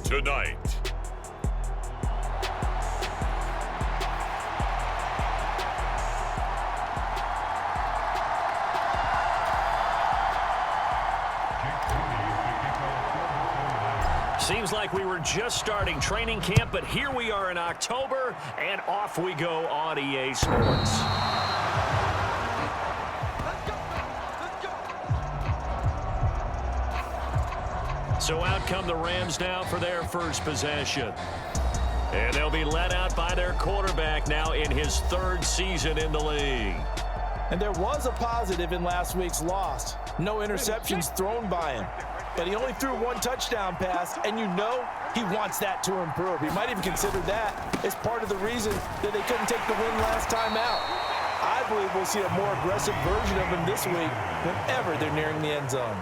tonight. Seems like we were just starting training camp, but here we are in October, and off we go on EA Sports. So out come the Rams now for their first possession. And they'll be led out by their quarterback now in his third season in the league. And there was a positive in last week's loss. No interceptions thrown by him. But he only threw one touchdown pass, and you know he wants that to improve. He might even consider that as part of the reason that they couldn't take the win last time out. I believe we'll see a more aggressive version of him this week whenever they're nearing the end zone.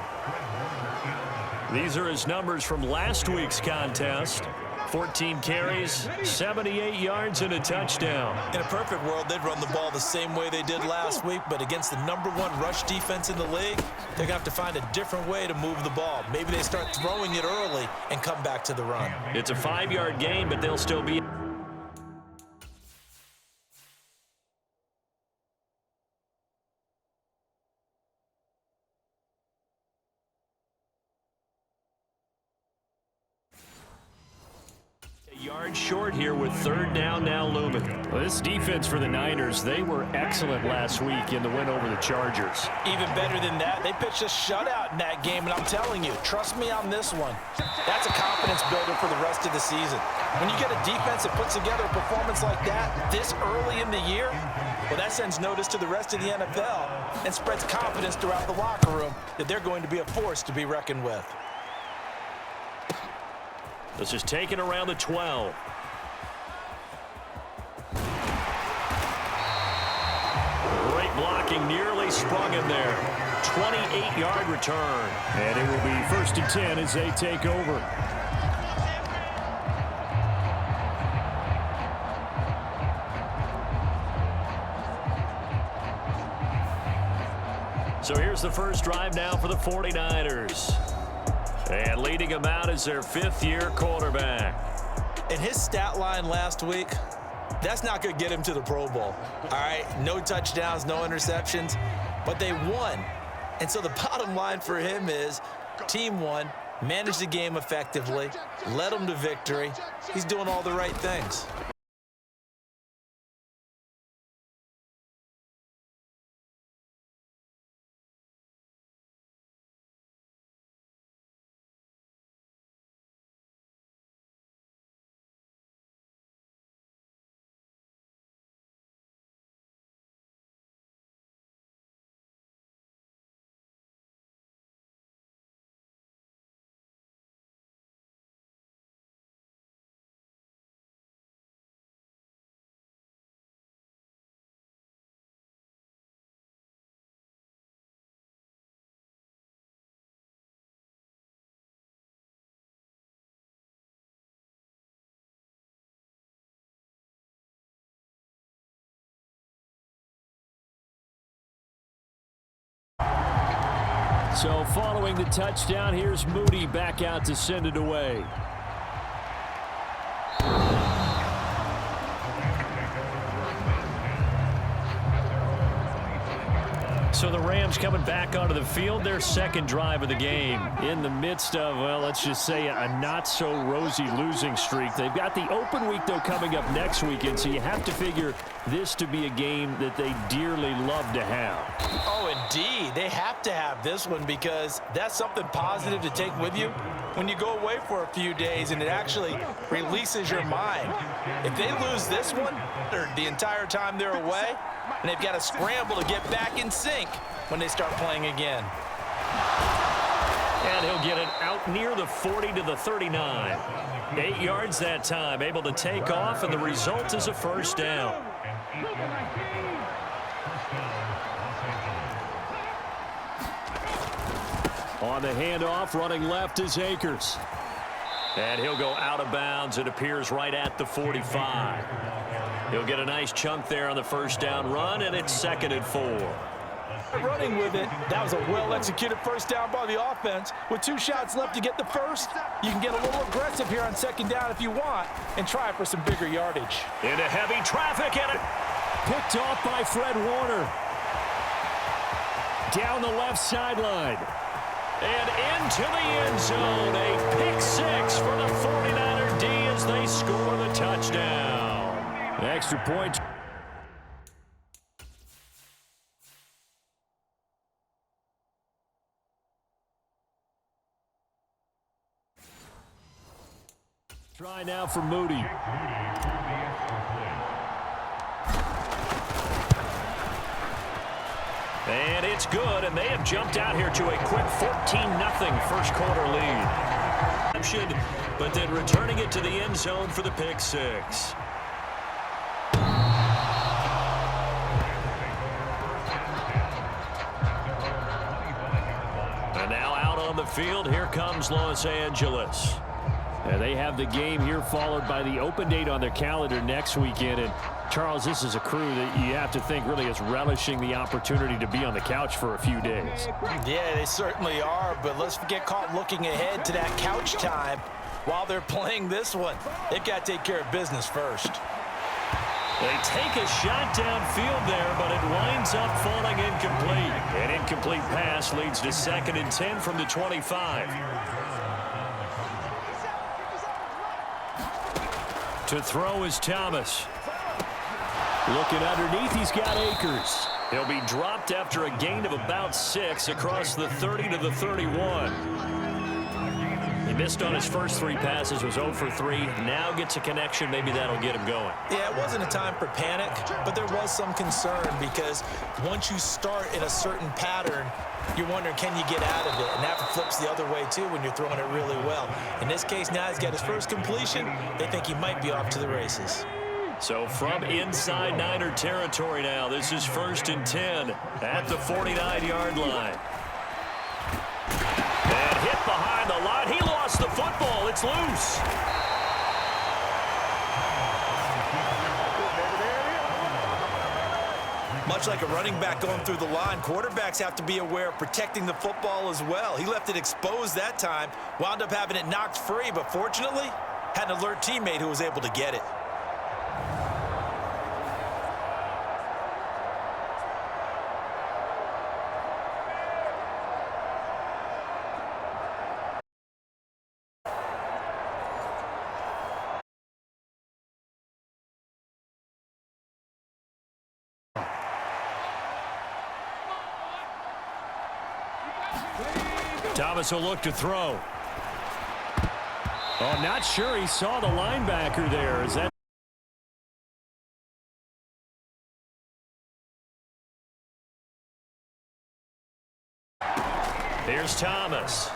These are his numbers from last week's contest. 14 carries, 78 yards, and a touchdown. In a perfect world, they'd run the ball the same way they did last week, but against the #1 rush defense in the league, they're going to have to find a different way to move the ball. Maybe they start throwing it early and come back to the run. It's a 5-yard gain, but they'll still be... Yard short here with third down now looming. Well, this defense for the Niners, they were excellent last week in the win over the Chargers. Even better than that, they pitched a shutout in that game, and I'm telling you, trust me on this one. That's a confidence builder for the rest of the season. When you get a defense that puts together a performance like that this early in the year, well, that sends notice to the rest of the NFL and spreads confidence throughout the locker room that they're going to be a force to be reckoned with. This is taken around the 12. Great blocking, nearly sprung him there. 28-yard return. And it will be 1st and 10 as they take over. So here's the first drive now for the 49ers. And leading them out is their 5th-year quarterback. And his stat line last week, that's not going to get him to the Pro Bowl. All right, no touchdowns, no interceptions, but they won. And so the bottom line for him is team won, managed the game effectively, led them to victory. He's doing all the right things. So following the touchdown, here's Moody back out to send it away. So the Rams coming back onto the field, their second drive of the game. In the midst of, well, let's just say a not-so-rosy losing streak. They've got the open week, though, coming up next weekend, so you have to figure this to be a game that they dearly love to have. Oh, indeed. They have to have this one because that's something positive to take with you when you go away for a few days, and it actually releases your mind. If they lose this one, or the entire time they're away, and they've got to scramble to get back in sync when they start playing again. And he'll get it out near the 40 to the 39. 8 yards that time, able to take off, and the result is a first down. On the handoff, running left is Akers. And he'll go out of bounds. It appears right at the 45. He'll get a nice chunk there on the first down run, and it's 2nd and 4. Running with it, that was a well-executed first down by the offense. With 2 shots left to get the first, you can get a little aggressive here on second down if you want and try for some bigger yardage. Into heavy traffic and it picked off by Fred Warner. Down the left sideline. And into the end zone. A pick 6 for the 49er D as they score the touchdown. Extra point. Try now for Moody. And it's good, and they have jumped out here to a quick 14-0 first quarter lead. But then returning it to the end zone for the pick 6. And now out on the field, here comes Los Angeles. And they have the game here followed by the open date on their calendar next weekend. And Charles, this is a crew that you have to think really is relishing the opportunity to be on the couch for a few days. Yeah, they certainly are, but let's get caught looking ahead to that couch time while they're playing this one. They've got to take care of business first. They take a shot downfield there, but it winds up falling incomplete. An incomplete pass leads to 2nd and 10 from the 25. To throw is Thomas. Looking underneath, he's got Akers. He'll be dropped after a gain of about 6 across the 30 to the 31. He missed on his first 3 passes, was 0 for 3. Now gets a connection. Maybe that'll get him going. Yeah, it wasn't a time for panic, but there was some concern because once you start in a certain pattern, you're wondering, can you get out of it? And that flips the other way, too, when you're throwing it really well. In this case, now he's got his first completion. They think he might be off to the races. So from inside Niner territory now, this is 1st and 10 at the 49-yard line. And hit behind the line. He lost the football. It's loose. Much like a running back going through the line, quarterbacks have to be aware of protecting the football as well. He left it exposed that time, wound up having it knocked free, but fortunately, had an alert teammate who was able to get it. Thomas will look to throw. Oh, not sure he saw the linebacker there. Is that? Here's Thomas.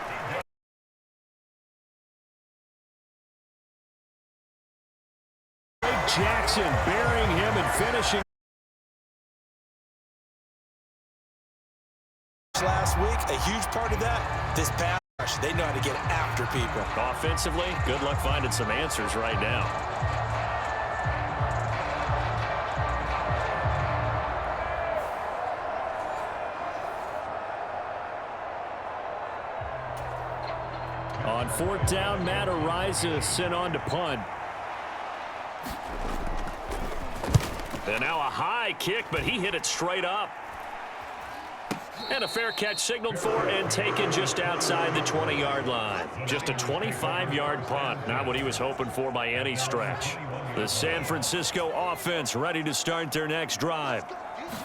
Jackson burying him and finishing. Last week, a huge part of that, this pass rush. They know how to get after people. Offensively, good luck finding some answers right now. On 4th down, Matt Ariza sent on to punt. And now a high kick, but he hit it straight up. And a fair catch signaled for and taken just outside the 20-yard line. Just a 25-yard punt. Not what he was hoping for by any stretch. The San Francisco offense ready to start their next drive.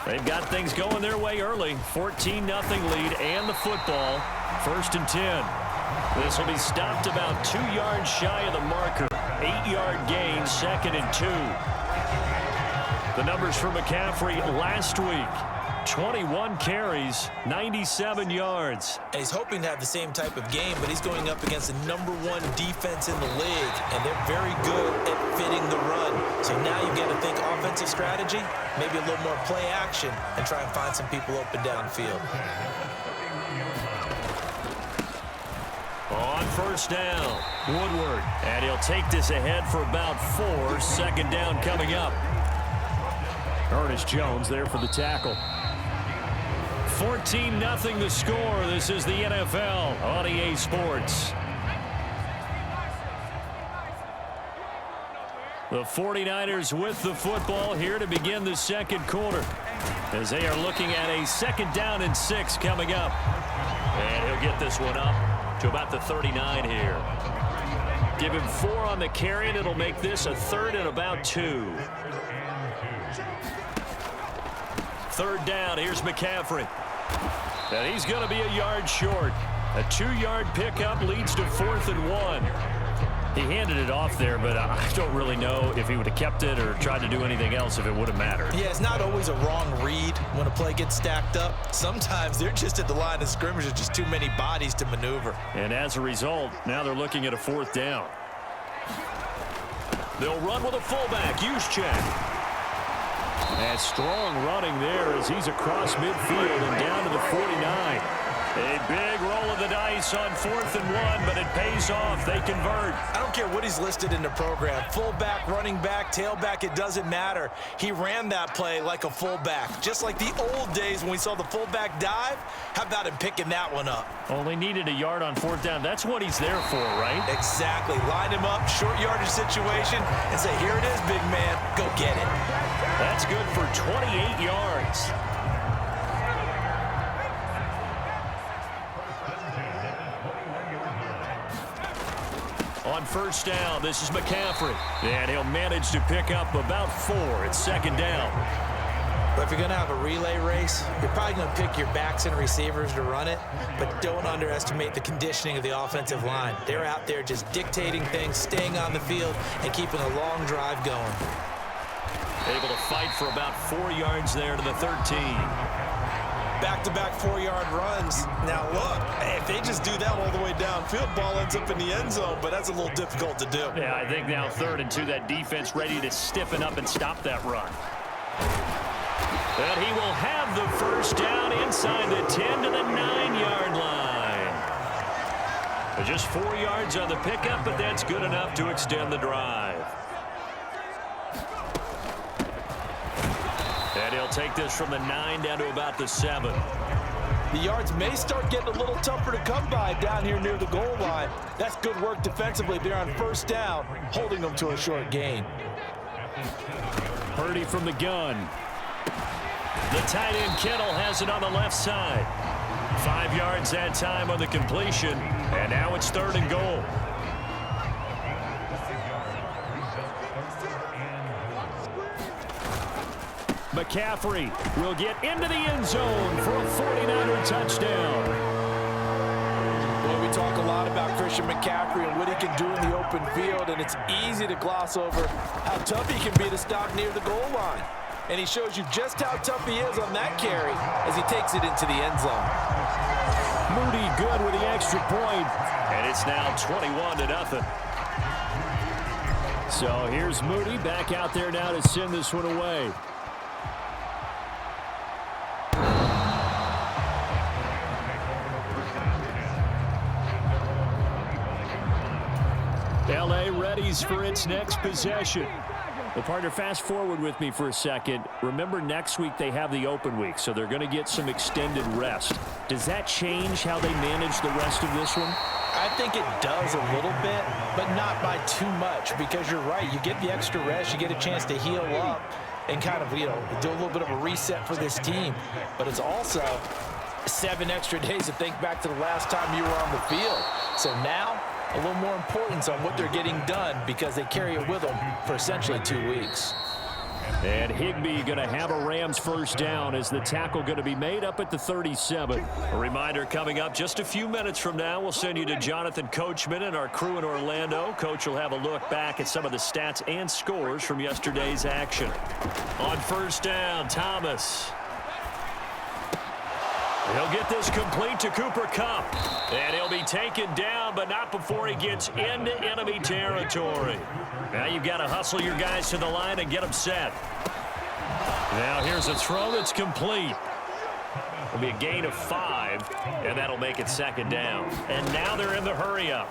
They've got things going their way early. 14-0 lead and the football. 1st and 10. This will be stopped about 2 yards shy of the marker. 8-yard gain, 2nd and 2. The numbers for McCaffrey last week. 21 carries, 97 yards. And he's hoping to have the same type of game, but he's going up against the #1 defense in the league, and they're very good at fitting the run. So now you've got to think offensive strategy, maybe a little more play action, and try and find some people open downfield. On 1st down, Woodward. And he'll take this ahead for about 4. 2nd down coming up. Ernest Jones there for the tackle. 14-0 the score. This is the NFL on EA Sports. The 49ers with the football here to begin the second quarter, as they are looking at a 2nd down and 6 coming up. And he'll get this one up to about the 39 here. Give him 4 on the carry, and it'll make this a 3rd and about 2. 3rd down. Here's McCaffrey. And he's going to be a yard short. A 2-yard pickup leads to 4th and 1. He handed it off there, but I don't really know if he would have kept it or tried to do anything else if it would have mattered. Yeah, it's not always a wrong read when a play gets stacked up. Sometimes they're just at the line of scrimmage. There's just too many bodies to maneuver. And as a result, now they're looking at a 4th down. They'll run with a fullback. Juszczyk. And strong running there as he's across midfield and down to the 49. A big roll of the dice on 4th and 1, but it pays off. They convert. I don't care what he's listed in the program. Fullback, running back, tailback, it doesn't matter. He ran that play like a fullback. Just like the old days when we saw the fullback dive. How about him picking that one up? Only needed a yard on 4th down. That's what he's there for, right? Exactly. Line him up, short yardage situation, and say, here it is, big man. Go get it. That's good for 28 yards. On 1st down, this is McCaffrey. And he'll manage to pick up about 4. It's 2nd down. But if you're going to have a relay race, you're probably going to pick your backs and receivers to run it, but don't underestimate the conditioning of the offensive line. They're out there just dictating things, staying on the field, and keeping a long drive going. Able to fight for about 4 yards there to the 13. Back-to-back 4-yard runs. Now, look, if they just do that all the way downfield, ball ends up in the end zone, but that's a little difficult to do. Yeah, I think now 3rd and 2, that defense ready to stiffen up and stop that run. And he will have the 1st down inside the 10 to the 9-yard line. Just 4 yards on the pickup, but that's good enough to extend the drive. And he'll take this from the 9 down to about the 7. The yards may start getting a little tougher to come by down here near the goal line. That's good work defensively there on 1st down, holding them to a short gain. Purdy from the gun. The tight end Kittle has it on the left side. 5 yards that time on the completion, and now it's 3rd and goal. McCaffrey will get into the end zone for a 49er touchdown. Well, we talk a lot about Christian McCaffrey and what he can do in the open field, and it's easy to gloss over how tough he can be to stop near the goal line. And he shows you just how tough he is on that carry as he takes it into the end zone. Moody good with the extra point, and it's now 21-0. So here's Moody back out there now to send this one away. LA readies for its next possession. Well, partner, fast forward with me for a second. Remember, next week they have the open week, so they're going to get some extended rest. Does that change how they manage the rest of this one? I think it does a little bit, but not by too much, because you're right. You get the extra rest, you get a chance to heal up and kind of, do a little bit of a reset for this team. But it's also 7 extra days to think back to the last time you were on the field. So now, a little more importance on what they're getting done because they carry it with them for essentially 2 weeks. And Higbee going to have a Rams 1st down as the tackle going to be made up at the 37. A reminder coming up just a few minutes from now. We'll send you to Jonathan Coachman and our crew in Orlando. Coach will have a look back at some of the stats and scores from yesterday's action. On 1st down, Thomas. He'll get this complete to Cooper Kupp. And he'll be taken down, but not before he gets into enemy territory. Now you've got to hustle your guys to the line and get them set. Now here's a throw that's complete. It'll be a gain of 5, and that'll make it 2nd down. And now they're in the hurry-up.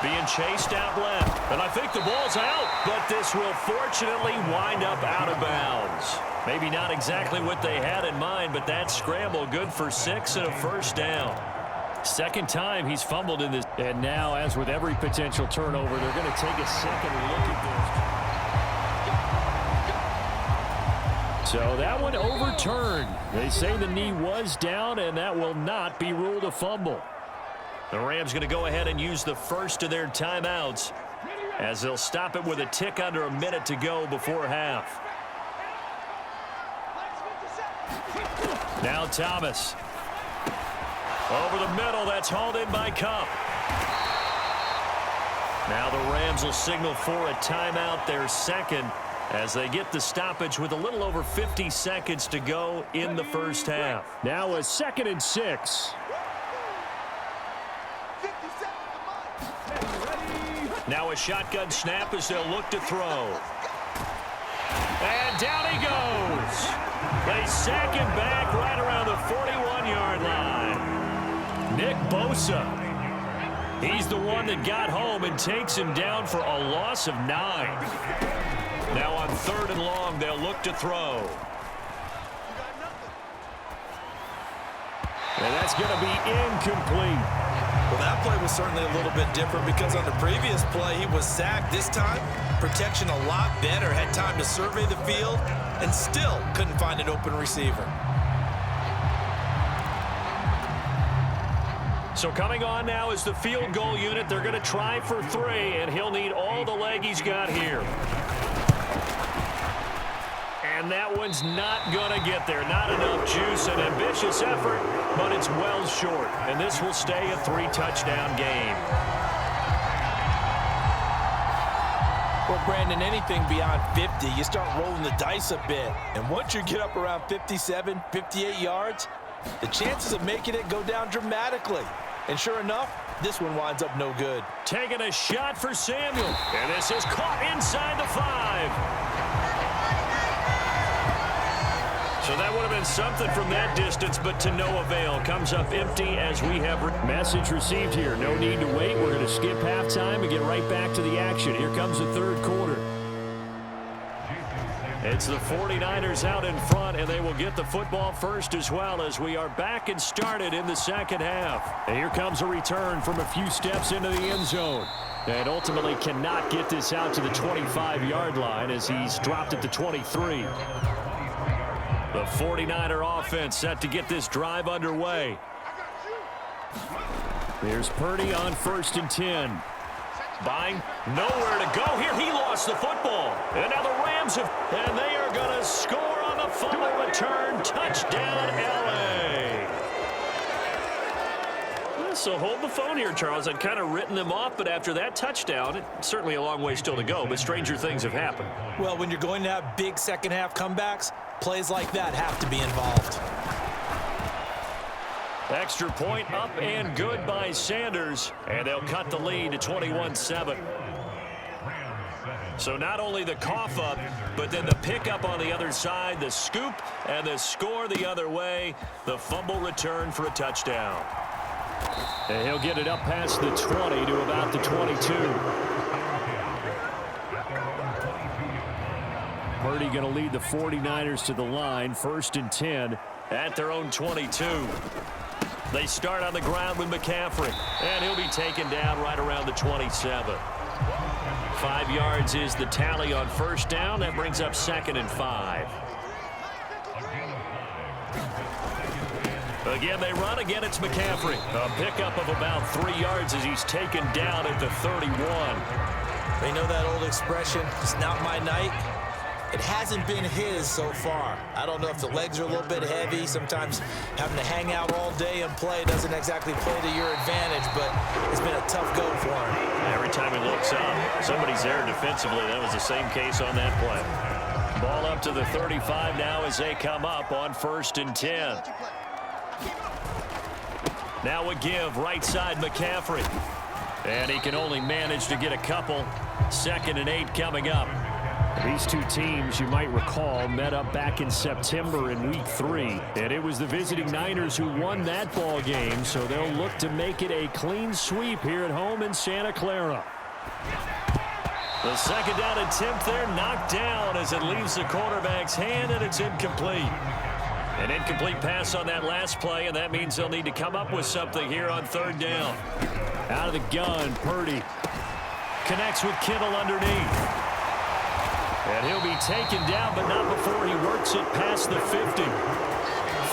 being chased out left. And I think the ball's out, but this will fortunately wind up out of bounds. Maybe not exactly what they had in mind, but that scramble good for 6 and a first down. Second time he's fumbled in this. And now, as with every potential turnover, they're going to take a second look at this. So that one overturned. They say the knee was down, and that will not be ruled a fumble. The Rams going to go ahead and use the first of their timeouts as they'll stop it with a tick under a minute to go before half. Now Thomas. Over the middle, that's hauled in by Cup. Now the Rams will signal for a timeout, their second, as they get the stoppage with a little over 50 seconds to go in the first half. Now a 2nd and 6. Now a shotgun snap as they'll look to throw. And down he goes. They sack him back right around the 41-yard line. Nick Bosa. He's the one that got home and takes him down for a loss of 9. Now on 3rd and long, they'll look to throw. And that's going to be incomplete. Well, that play was certainly a little bit different because on the previous play, he was sacked. This time, protection a lot better. Had time to survey the field and still couldn't find an open receiver. So coming on now is the field goal unit. They're going to try for 3, and he'll need all the leg he's got here. And that one's not going to get there. Not enough juice, an ambitious effort, but it's well short. And this will stay a 3-touchdown game. Well, Brandon, anything beyond 50, you start rolling the dice a bit. And once you get up around 57, 58 yards, the chances of making it go down dramatically. And sure enough, this one winds up no good. Taking a shot for Samuel. And this is caught inside the 5. So that would have been something from that distance, but to no avail. Comes up empty as we have message received here. No need to wait. We're going to skip halftime and get right back to the action. Here comes the 3rd quarter. It's the 49ers out in front, and they will get the football first as well as we are back and started in the second half. And here comes a return from a few steps into the end zone. And ultimately cannot get this out to the 25-yard line as he's dropped at the 23. The 49er offense set to get this drive underway. There's Purdy on 1st and 10. Buying nowhere to go here. He lost the football. And now the Rams have, and they are going to score on the fumble return. Touchdown, L.A. So hold the phone here, Charles. I'd kind of written them off, but after that touchdown, it's certainly a long way still to go, but stranger things have happened. Well, when you're going to have big second-half comebacks, plays like that have to be involved. Extra point up and good by Sanders, and they'll cut the lead to 21-7. So not only the cough up, but then the pickup on the other side, the scoop, and the score the other way, the fumble return for a touchdown. And he'll get it up past the 20 to about the 22. Purdy going to lead the 49ers to the line, 1st and 10 at their own 22. They start on the ground with McCaffrey, and he'll be taken down right around the 27. 5 yards is the tally on 1st down. That brings up 2nd and 5. Again, they run. Again, it's McCaffrey. A pickup of about 3 yards as he's taken down at the 31. They know that old expression, it's not my night. It hasn't been his so far. I don't know if the legs are a little bit heavy. Sometimes having to hang out all day and play doesn't exactly play to your advantage, but it's been a tough go for him. Every time he looks up, somebody's there defensively. That was the same case on that play. Ball up to the 35 now as they come up on 1st and 10. Now a give, right side McCaffrey. And he can only manage to get a couple. 2nd and 8 coming up. These two teams, you might recall, met up back in September in Week 3. And it was the visiting Niners who won that ball game, so they'll look to make it a clean sweep here at home in Santa Clara. The second down attempt there knocked down as it leaves the quarterback's hand, and it's incomplete. An incomplete pass on that last play, and that means they'll need to come up with something here on third down. Out of the gun, Purdy connects with Kittle underneath. And he'll be taken down, but not before he works it past the 50.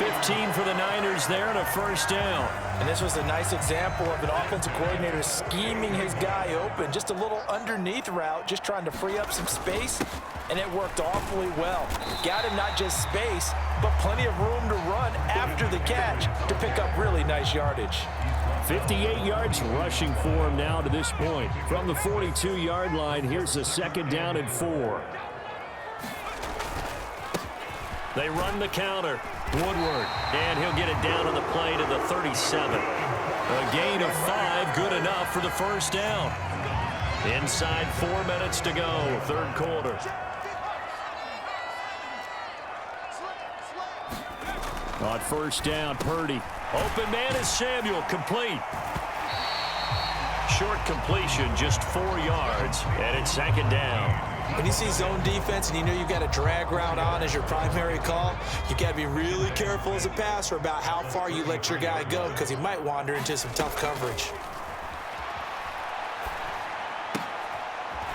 15 for the Niners there and a first down. And this was a nice example of an offensive coordinator scheming his guy open. Just a little underneath route, just trying to free up some space, and it worked awfully well. Got him not just space, but plenty of room to run after the catch to pick up really nice yardage. 58 yards rushing for him now to this point. From the 42-yard line, here's the second down and 4. They run the counter. Woodward, and he'll get it down on the play to the 37. A gain of 5, good enough for the first down. Inside 4 minutes to go, third quarter. On first down, Purdy. Open man is Samuel, complete. Short completion, just 4 yards, and it's second down. When you see zone defense and you know you've got a drag route on as your primary call, you got to be really careful as a passer about how far you let your guy go because he might wander into some tough coverage.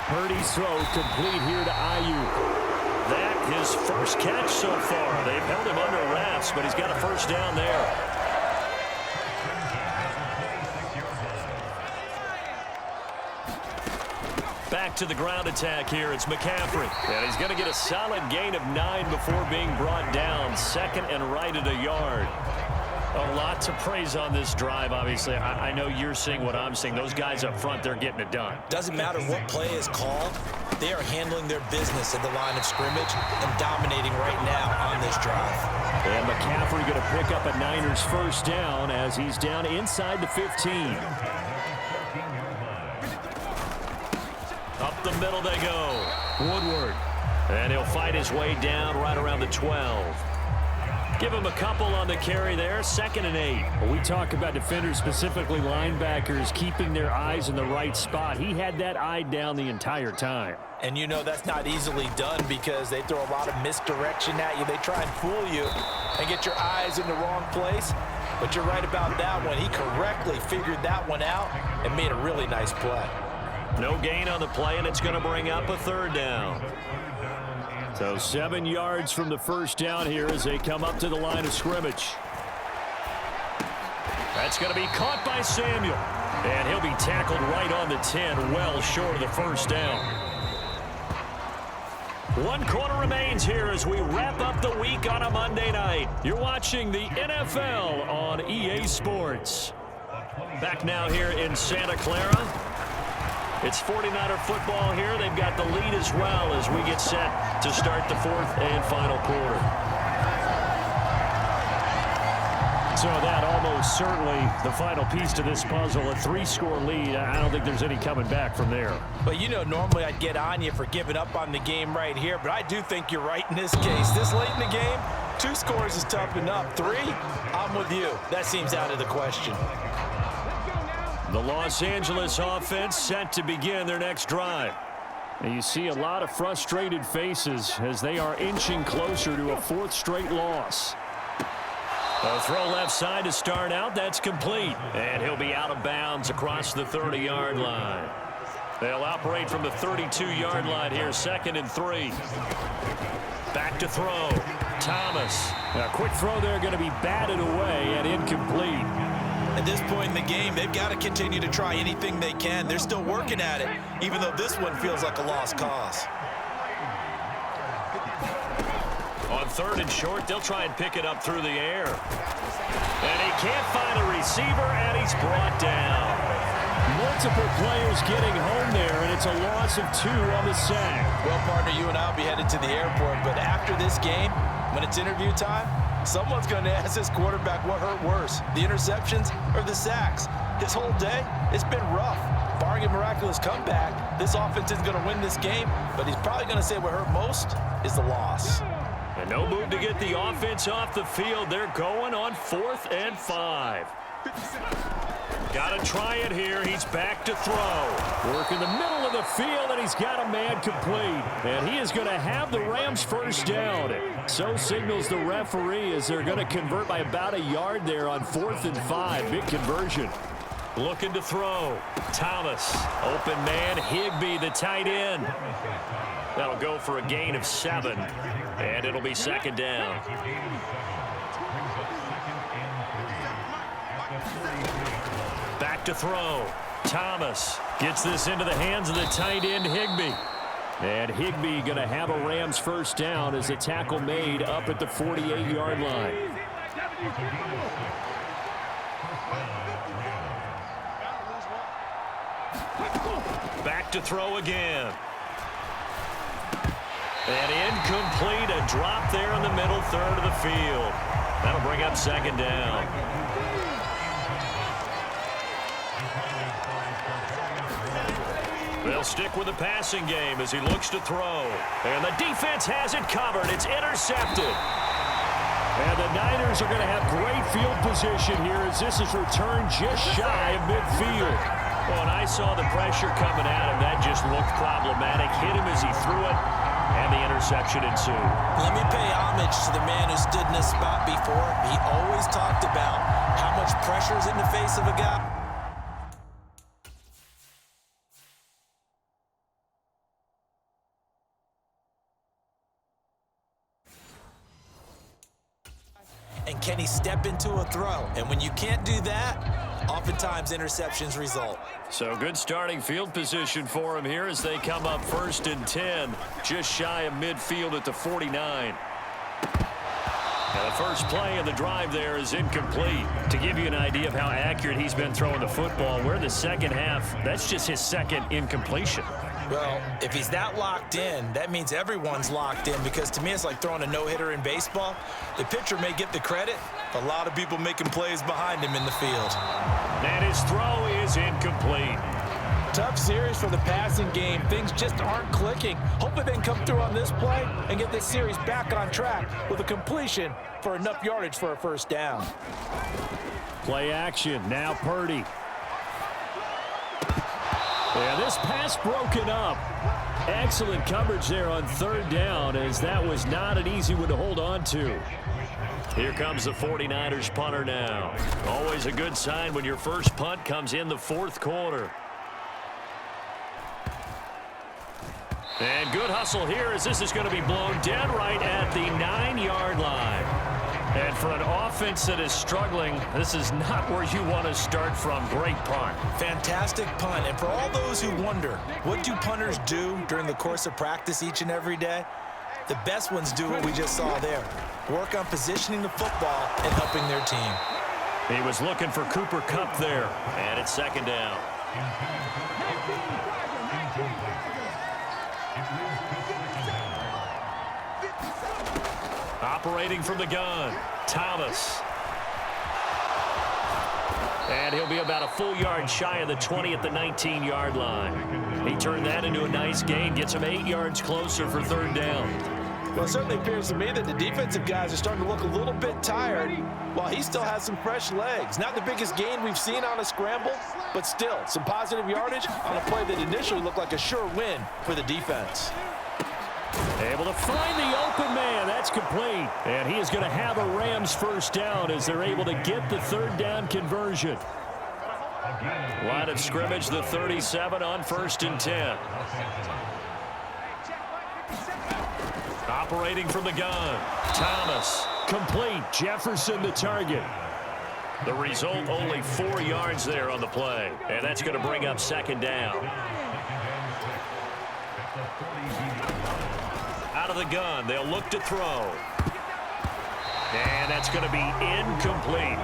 Purdy's throw complete here to Ayuk. That his first catch so far. They've held him under wraps, but he's got a first down there. Back to the ground attack here. It's McCaffrey. And he's going to get a solid gain of 9 before being brought down. Second and right at a yard. A lot to praise on this drive, obviously. I know you're seeing what I'm seeing. Those guys up front, they're getting it done. Doesn't matter what play is called. They are handling their business at the line of scrimmage and dominating right now on this drive. And McCaffrey going to pick up a Niners first down as he's down inside the 15. Up the middle they go. Woodward. And he'll fight his way down right around the 12. Give him a couple on the carry there. Second and 8. When we talk about defenders, specifically linebackers, keeping their eyes in the right spot. He had that eye down the entire time. And you know that's not easily done because they throw a lot of misdirection at you. They try and fool you and get your eyes in the wrong place. But you're right about that one. He correctly figured that one out and made a really nice play. No gain on the play, and it's going to bring up a third down. So 7 yards from the first down here as they come up to the line of scrimmage. That's going to be caught by Samuel. And he'll be tackled right on the 10, well short of the first down. 1 quarter remains here as we wrap up the week on a Monday night. You're watching the NFL on EA Sports. Back now here in Santa Clara. It's 49er football here. They've got the lead as well as we get set to start the fourth and final quarter. So that almost certainly the final piece to this puzzle, a 3-score lead. I don't think there's any coming back from there. But you know, normally I'd get on you for giving up on the game right here, but I do think you're right in this case. This late in the game, 2 scores is tough enough. 3, I'm with you. That seems out of the question. The Los Angeles offense set to begin their next drive. And you see a lot of frustrated faces as they are inching closer to a 4th straight loss. A throw left side to start out. That's complete. And he'll be out of bounds across the 30-yard line. They'll operate from the 32-yard line here, 2nd and 3. Back to throw. Thomas. A quick throw there going to be batted away and incomplete. At this point in the game, they've got to continue to try anything they can. They're still working at it, even though this one feels like a lost cause. On 3rd and short, they'll try and pick it up through the air. And he can't find a receiver, and he's brought down. Multiple players getting home there, and it's a loss of 2 on the sack. Well, partner, you and I will be headed to the airport, but after this game, when it's interview time, someone's going to ask this quarterback what hurt worse, the interceptions or the sacks. His whole day, it's been rough. Far barring a miraculous comeback, this offense is going to win this game, but he's probably going to say what hurt most is the loss. And no move to get the offense off the field. They're going on 4th and 5. Got to try it here. He's back to throw. Work in the middle of the field, and he's got a man complete. And he is going to have the Rams first down. So signals the referee as they're going to convert by about a yard there on 4th and 5. Big conversion. Looking to throw. Thomas. Open man. Higbee, the tight end. That'll go for a gain of 7. And it'll be 2nd down. Back to throw. Thomas gets this into the hands of the tight end, Higbee. And Higbee going to have a Rams first down as a tackle made up at the 48-yard line. Back to throw again. And incomplete, a drop there in the middle third of the field. That'll bring up 2nd down. They'll stick with the passing game as he looks to throw. And the defense has it covered. It's intercepted. And the Niners are going to have great field position here as this is returned just shy of midfield. Well, and I saw the pressure coming at him. That just looked problematic. Hit him as he threw it, and the interception ensued. Let me pay homage to the man who stood in this spot before. He always talked about how much pressure is in the face of a guy. And can he step into a throw? And when you can't do that, oftentimes interceptions result. So good starting field position for him here as they come up 1st and 10, just shy of midfield at the 49. Now the first play of the drive there is incomplete. To give you an idea of how accurate he's been throwing the football, we're in the second half. That's just his 2nd incompletion. Well, if he's that locked in, that means everyone's locked in, because to me it's like throwing a no-hitter in baseball. The pitcher may get the credit, a lot of people making plays behind him in the field. And his throw is incomplete. Tough series for the passing game. Things just aren't clicking. Hopefully they can come through on this play and get this series back on track with a completion for enough yardage for a first down. Play action. Now Purdy. Yeah, this pass broken up. Excellent coverage there on 3rd down, as that was not an easy one to hold on to. Here comes the 49ers punter now. Always a good sign when your first punt comes in the 4th quarter. And good hustle here as this is going to be blown dead right at the 9-yard line. And for an offense that is struggling, this is not where you want to start from. Great punt. Fantastic punt. And for all those who wonder, what do punters do during the course of practice each and every day? The best ones do what we just saw there. Work on positioning the football and helping their team. He was looking for Cooper Kupp there. And it's 2nd down. Operating from the gun, Thomas. And he'll be about a full yard shy of the 20 at the 19-yard line. He turned that into a nice gain, gets him 8 yards closer for 3rd down. Well, it certainly appears to me that the defensive guys are starting to look a little bit tired while he still has some fresh legs. Not the biggest gain we've seen on a scramble, but still some positive yardage on a play that initially looked like a sure win for the defense. Able to find the open man. That's complete. And he is going to have a Rams first down as they're able to get the 3rd down conversion. Line of scrimmage, the 37 on 1st and 10. Operating from the gun, Thomas. Complete. Jefferson the target. The result, only 4 yards there on the play. And that's going to bring up 2nd down. Out of the gun, they'll look to throw. And that's going to be incomplete.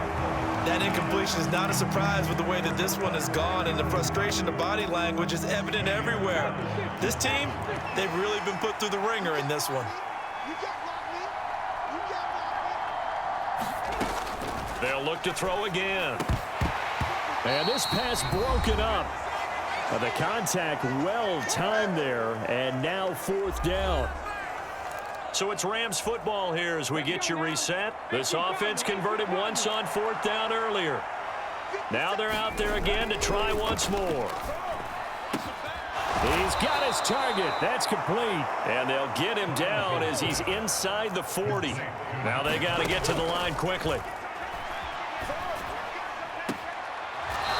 That incompletion is not a surprise with the way that this one has gone, and the frustration of body language is evident everywhere. This team, they've really been put through the ringer in this one. They'll look to throw again. And this pass broken up. The contact well timed there, and now 4th down. So it's Rams football here as we get you reset. This offense converted once on 4th down earlier. Now they're out there again to try once more. He's got his target. That's complete. And they'll get him down as he's inside the 40. Now they got to get to the line quickly.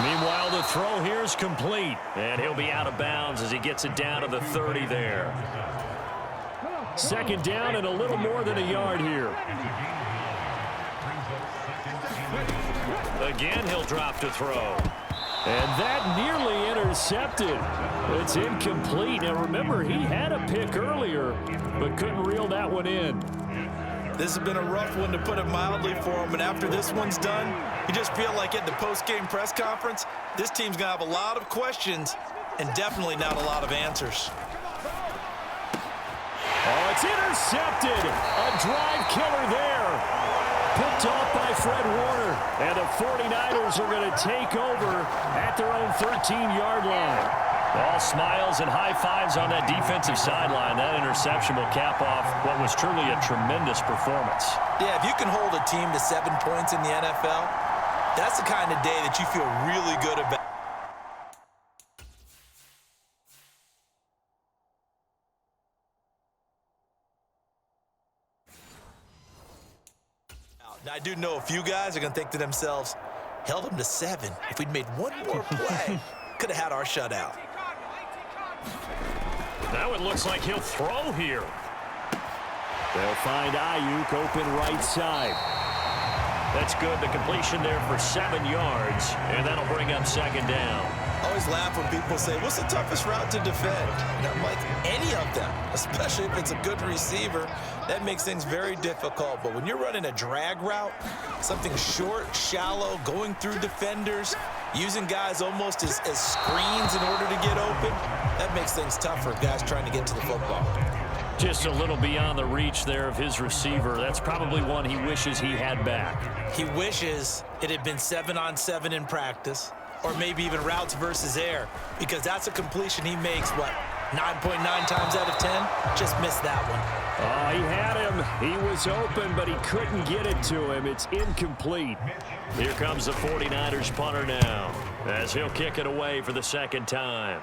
Meanwhile, the throw here is complete. And he'll be out of bounds as he gets it down to the 30 there. 2nd down and a little more than a yard here. Again, he'll drop to throw. And that nearly intercepted. It's incomplete. Now remember, he had a pick earlier, but couldn't reel that one in. This has been a rough one, to put it mildly, for him. And after this one's done, you just feel like at the post-game press conference, this team's going to have a lot of questions and definitely not a lot of answers. Oh, it's intercepted. A drive killer there. Picked off by Fred Warner. And the 49ers are going to take over at their own 13-yard line. All smiles and high fives on that defensive sideline. That interception will cap off what was truly a tremendous performance. Yeah, if you can hold a team to 7 points in the NFL, that's the kind of day that you feel really good about. Now, I do know a few guys are going to think to themselves, held them to 7. If we'd made one more play, could have had our shutout. Now it looks like he'll throw here. They'll find Ayuk open right side. That's good. The completion there for 7 yards, and that'll bring up 2nd down. I always laugh when people say, what's the toughest route to defend? And I'm like, any of them, especially if it's a good receiver. That makes things very difficult. But when you're running a drag route, something short, shallow, going through defenders, using guys almost as screens in order to get open, that makes things tough for guys trying to get to the football. Just a little beyond the reach there of his receiver. That's probably one he wishes he had back. He wishes it had been 7-on-7 in practice, or maybe even routes versus air, because that's a completion he makes, 9.9 times out of 10? Just missed that one. Oh, he had him. He was open, but he couldn't get it to him. It's incomplete. Here comes the 49ers punter now, as he'll kick it away for the 2nd time.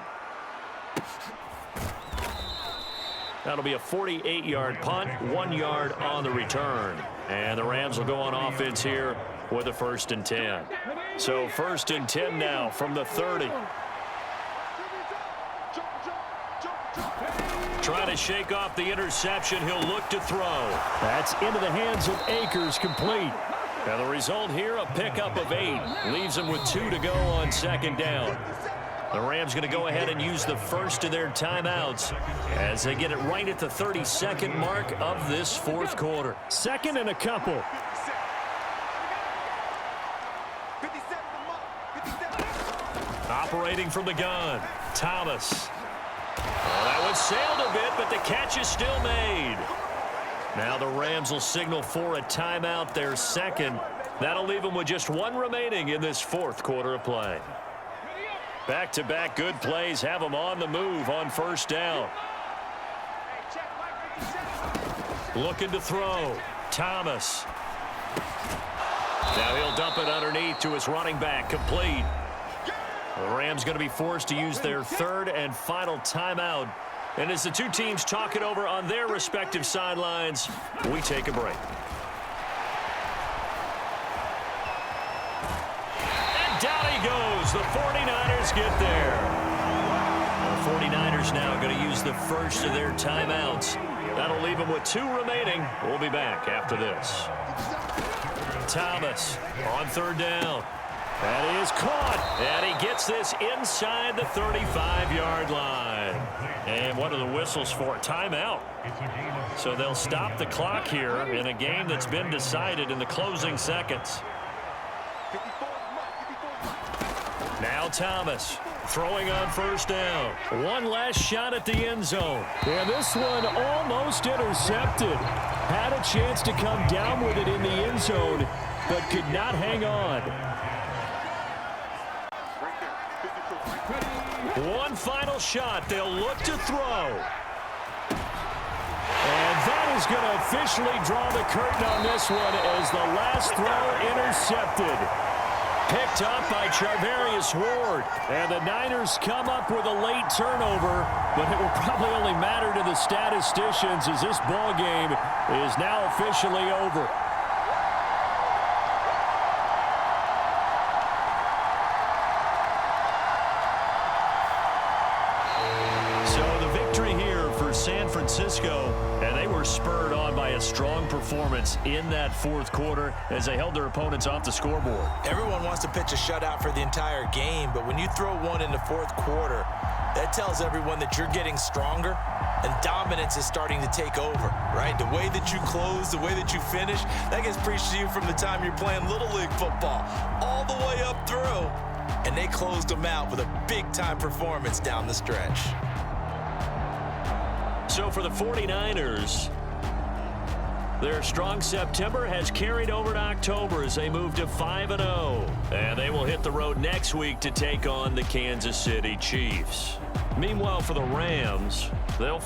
That'll be a 48-yard punt, 1 yard on the return. And the Rams will go on offense here with a 1st and 10. So 1st and 10 now from the 30. Trying to shake off the interception. He'll look to throw. That's into the hands of Akers, complete. And the result here, a pickup of 8. Leaves them with 2 to go on 2nd down. The Rams going to go ahead and use the first of their timeouts as they get it right at the 32nd mark of this 4th quarter. 2nd and a couple. Operating from the gun, Thomas. Well, that one sailed a bit, but the catch is still made. Now the Rams will signal for a timeout, their 2nd. That'll leave them with just 1 remaining in this 4th quarter of play. Back-to-back good plays have them on the move on 1st down. Looking to throw. Thomas. Now he'll dump it underneath to his running back, complete. The Rams going to be forced to use their 3rd and final timeout. And as the two teams talk it over on their respective sidelines, we take a break. And down he goes. The 49ers get there. The 49ers now going to use the first of their timeouts. That'll leave them with 2 remaining. We'll be back after this. Thomas on 3rd down. That is caught, and he gets this inside the 35-yard line. And what are the whistles for? Timeout. So they'll stop the clock here in a game that's been decided in the closing seconds. Now Thomas throwing on 1st down. One last shot at the end zone. And this one almost intercepted. Had a chance to come down with it in the end zone, but could not hang on. One final shot. They'll look to throw. And that is going to officially draw the curtain on this one as the last throw intercepted. Picked up by Charvarius Ward. And the Niners come up with a late turnover, but it will probably only matter to the statisticians as this ball game is now officially over. San Francisco, and they were spurred on by a strong performance in that fourth quarter as they held their opponents off the scoreboard. Everyone wants to pitch a shutout for the entire game, but when you throw one in the fourth quarter, that tells everyone that you're getting stronger and dominance is starting to take over, right? The way that you close, the way that you finish, that gets preached to you from the time you're playing Little League football all the way up through, and they closed them out with a big-time performance down the stretch. So for the 49ers, their strong September has carried over to October as they move to 5-0. And they will hit the road next week to take on the Kansas City Chiefs. Meanwhile, for the Rams, they'll